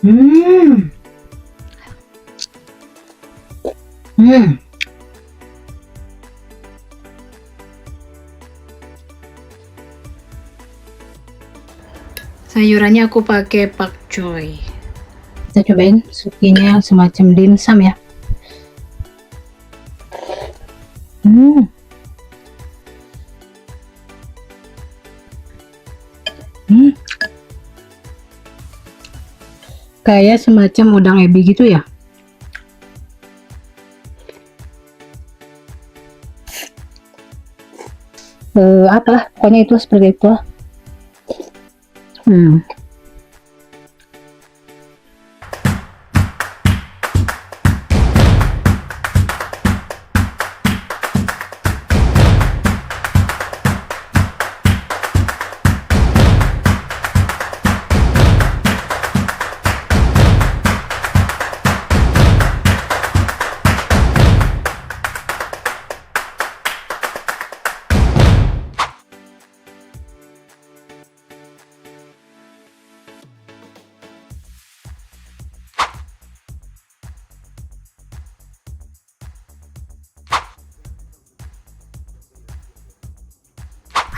Hmm. Hmm. Sayurannya aku pakai pakcoy. Kita cobain sukinya yang semacam dimsum ya. Hmm. Hmm. Kayak semacam udang ebi gitu ya. Apalah, pokoknya itu seperti itu.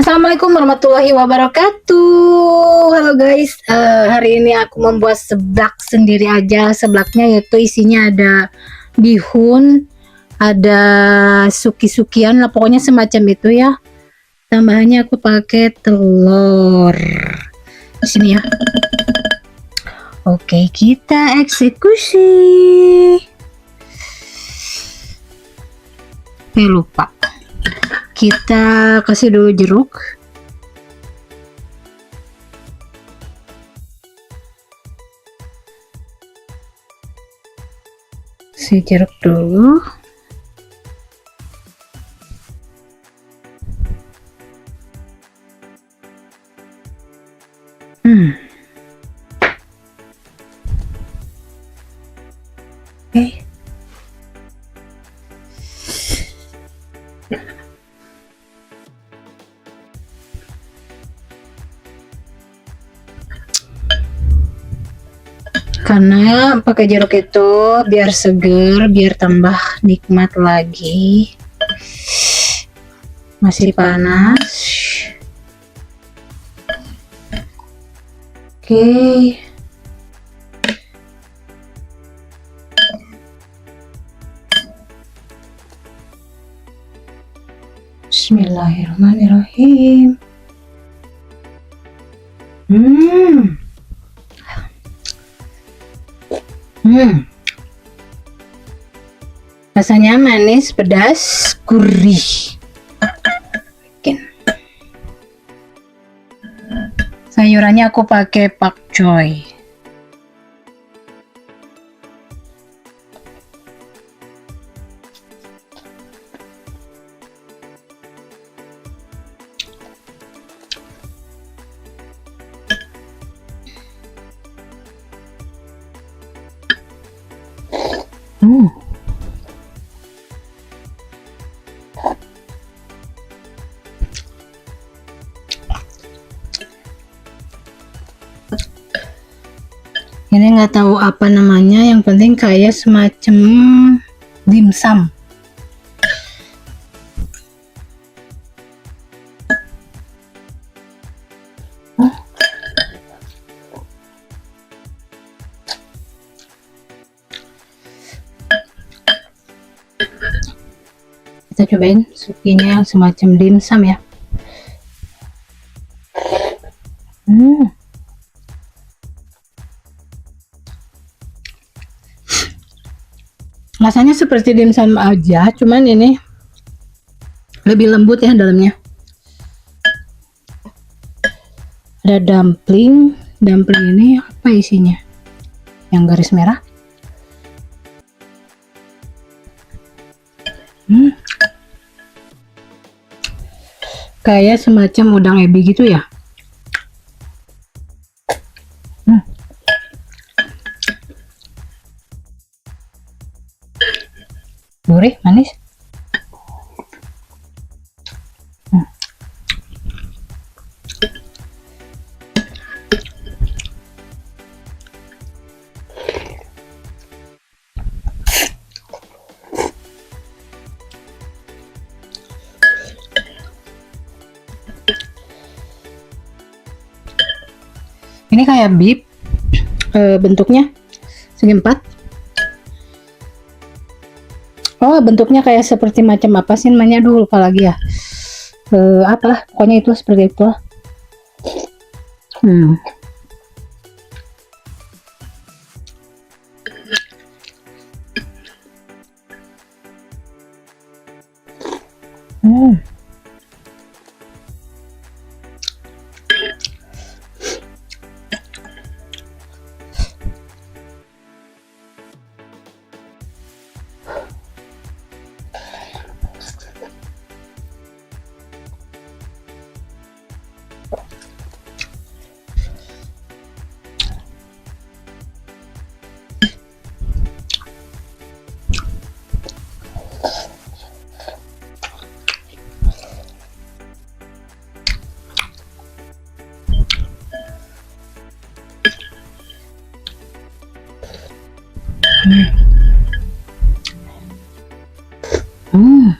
Assalamualaikum warahmatullahi wabarakatuh. Halo guys, hari ini aku membuat seblak sendiri aja. Seblaknya yaitu isinya ada bihun, ada suki-sukian lah, pokoknya semacam itu ya. Tambahannya aku pakai telur di sini ya. Oke, kita eksekusi. Lupa. Kita kasih dulu jeruk. Si jeruk dulu. Oke. Karena pakai jeruk itu biar seger, biar tambah nikmat lagi. Masih panas. Oke. Bismillahirrahmanirrahim. Rasanya manis, pedas, gurih. Sayurannya aku pakai pakcoy. Ini nggak tahu apa namanya, yang penting kayak semacam dimsum. Kita cobain sukinya yang semacam dimsum ya. Rasanya seperti dimsum aja, cuman ini lebih lembut ya dalamnya. Ada dumpling. Dumpling ini apa isinya? Yang garis merah. Kayak semacam udang ebi gitu ya. Gurih, manis. Ini kayak beef, bentuknya segi empat. Oh, bentuknya kayak seperti macam apa sih namanya, dulu lupa lagi ya. Apalah, pokoknya itu seperti itu. Hmm. Hmm. Hmm.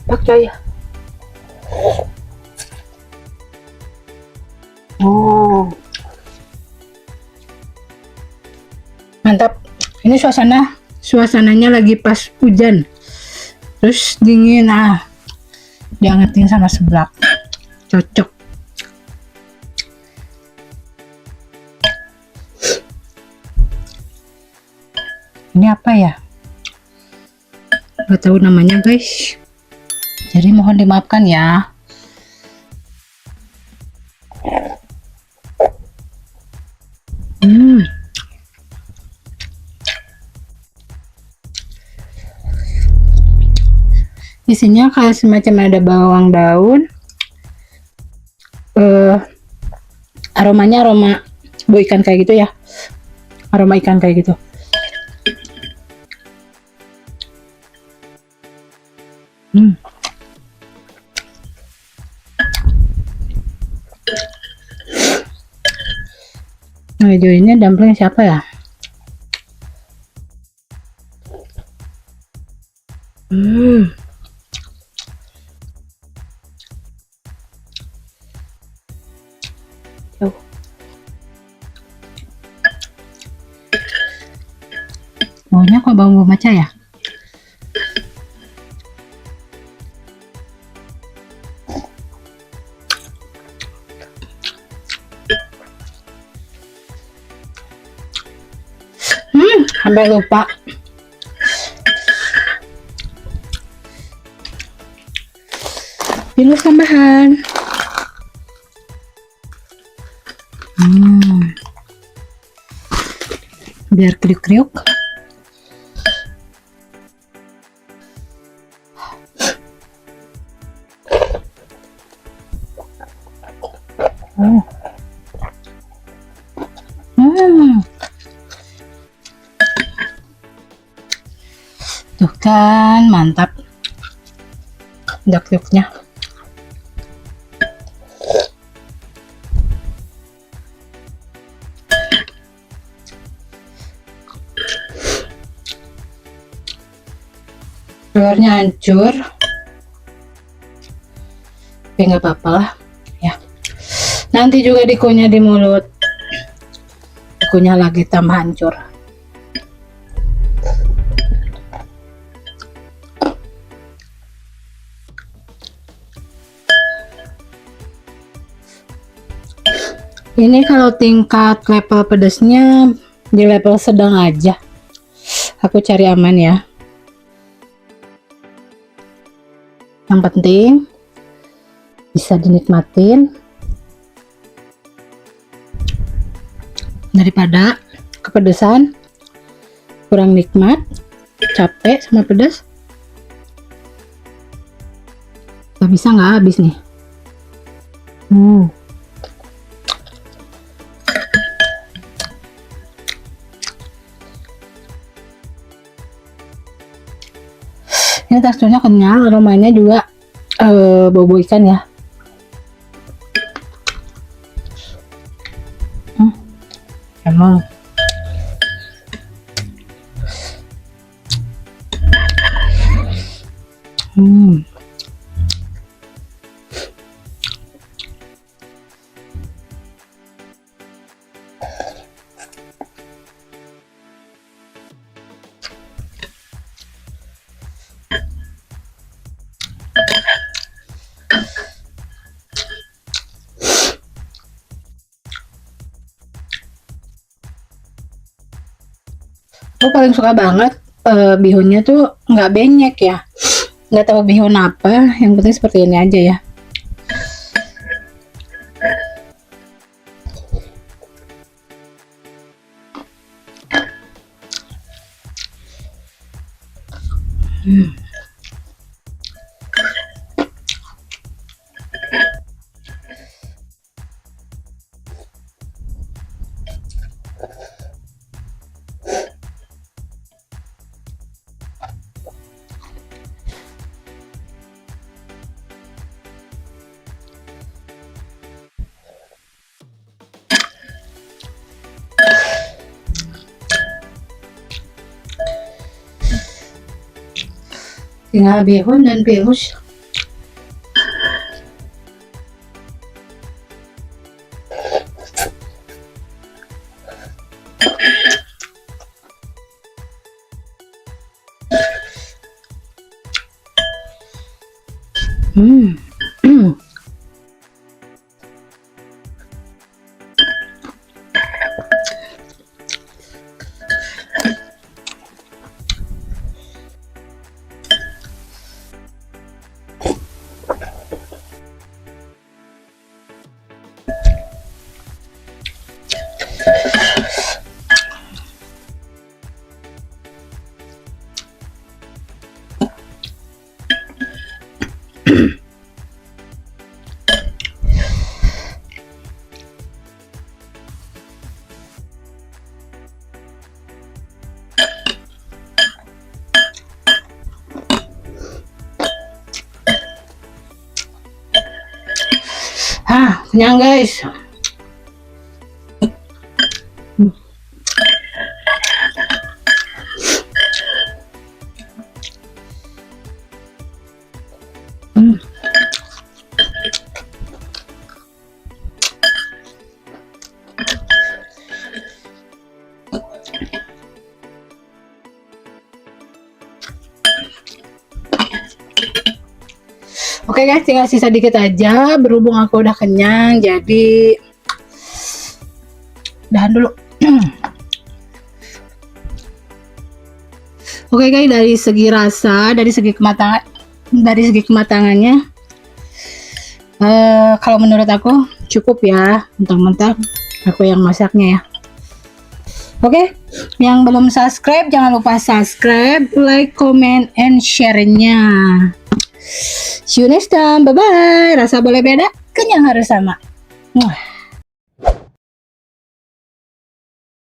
Pakcoy. Oh, mantap. Ini suasananya lagi pas hujan, terus dingin. Diangetin sama seblak, cocok. Ini apa ya, gak tahu namanya guys, jadi mohon dimaafkan ya. Isinya kayak semacam ada bawang daun, aromanya aroma bau ikan kayak gitu ya, aroma ikan kayak gitu. Nah, hijau ini dumpling siapa ya? Baunya kok bau maca ya? Sampai lupa. Pilih tambahan. Biar kriuk-kriuk. Tuh kan, mantap dak-daknya. Telurnya hancur, tapi nggak apa-apa lah ya, nanti juga dikunyah di mulut, dikunyah lagi tambah hancur. Ini kalau tingkat level pedasnya di level sedang aja, aku cari aman ya. Yang penting bisa dinikmatin daripada kepedesan kurang nikmat, capek sama pedas. Gak bisa nggak habis nih. Ini teksturnya kenyal, aromanya juga bau ikan ya. Emang. Aku paling suka banget bihunnya tuh nggak benyek ya, nggak tahu bihun apa, yang penting seperti ini aja ya. Tinggal bihun dan virus. Kenyang guys. Oke guys, tinggal sisa dikit aja. Berhubung aku udah kenyang, jadi udahan dulu. Oke guys, dari segi rasa, dari segi kematangannya, kalau menurut aku cukup ya. Mentang-mentang aku yang masaknya ya. Oke, yang belum subscribe jangan lupa subscribe, like, comment, and share-nya. See you next time. Bye bye. Rasa boleh beda, kenyang harus sama.